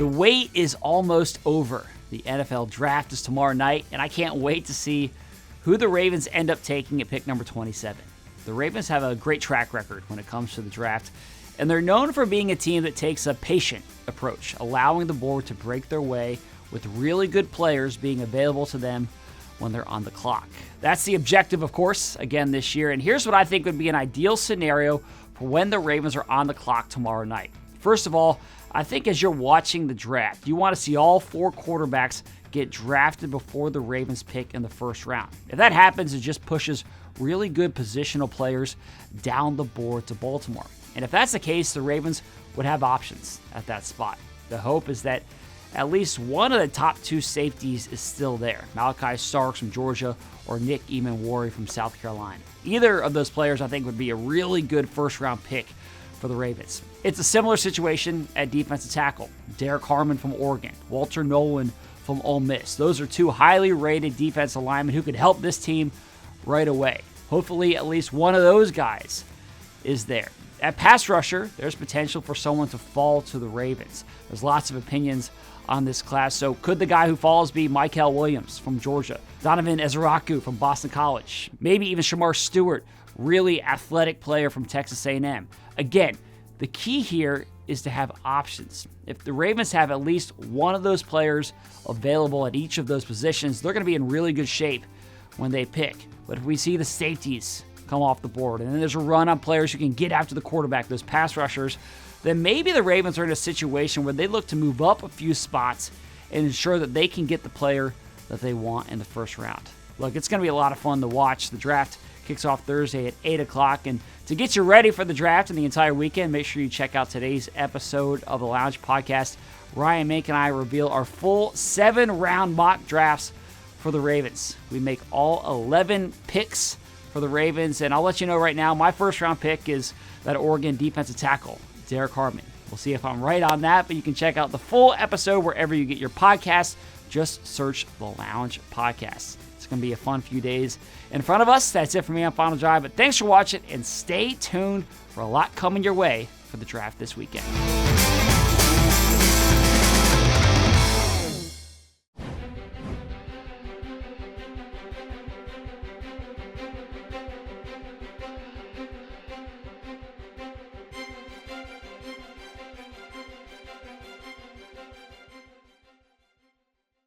The wait is almost over. The NFL draft is tomorrow night, and I can't wait to see who the Ravens end up taking at pick number 27. The Ravens have a great track record when it comes to the draft, and they're known for being a team that takes a patient approach, allowing the board to break their way with really good players being available to them when they're on the clock. That's the objective, of course, again this year, and here's what I think would be an ideal scenario for when the Ravens are on the clock tomorrow night. First of all, I think as you're watching the draft, you want to see all 4 quarterbacks get drafted before the Ravens pick in the first round. If that happens, it just pushes really good positional players down the board to Baltimore. And if that's the case, the Ravens would have options at that spot. The hope is that at least one of the top 2 safeties is still there. Malachi Starks from Georgia or Nick Eamon-Warry from South Carolina. Either of those players I think would be a really good first-round pick for the Ravens. It's a similar situation at defensive tackle. Derek Harmon from Oregon, Walter Nolan from Ole Miss. Those are 2 highly rated defensive linemen who could help this team right away. Hopefully at least one of those guys is there. At pass rusher, there's potential for someone to fall to the Ravens. There's lots of opinions on this class. So could the guy who falls be Mykel Williams from Georgia, Donovan Ezeraku from Boston College, maybe even Shamar Stewart, really athletic player from Texas A&M. Again, the key here is to have options. If the Ravens have at least one of those players available at each of those positions, they're going to be in really good shape when they pick. But if we see the safeties come off the board and then there's a run on players who can get after the quarterback, those pass rushers, then maybe the Ravens are in a situation where they look to move up a few spots and ensure that they can get the player that they want in the first round. Look, it's going to be a lot of fun to watch. The draft kicks off Thursday at 8 o'clock. And to get you ready for the draft and the entire weekend, make sure you check out today's episode of the Lounge Podcast. Ryan Mink and I reveal our full 7-round mock drafts for the Ravens. We make all 11 picks for the Ravens. And I'll let you know right now, my first-round pick is that Oregon defensive tackle, Derek Harmon. We'll see if I'm right on that, but you can check out the full episode wherever you get your podcasts. Just search the Lounge Podcast. It's going to be a fun few days in front of us. That's it for me on Final Drive, but thanks for watching, and stay tuned for a lot coming your way for the draft this weekend.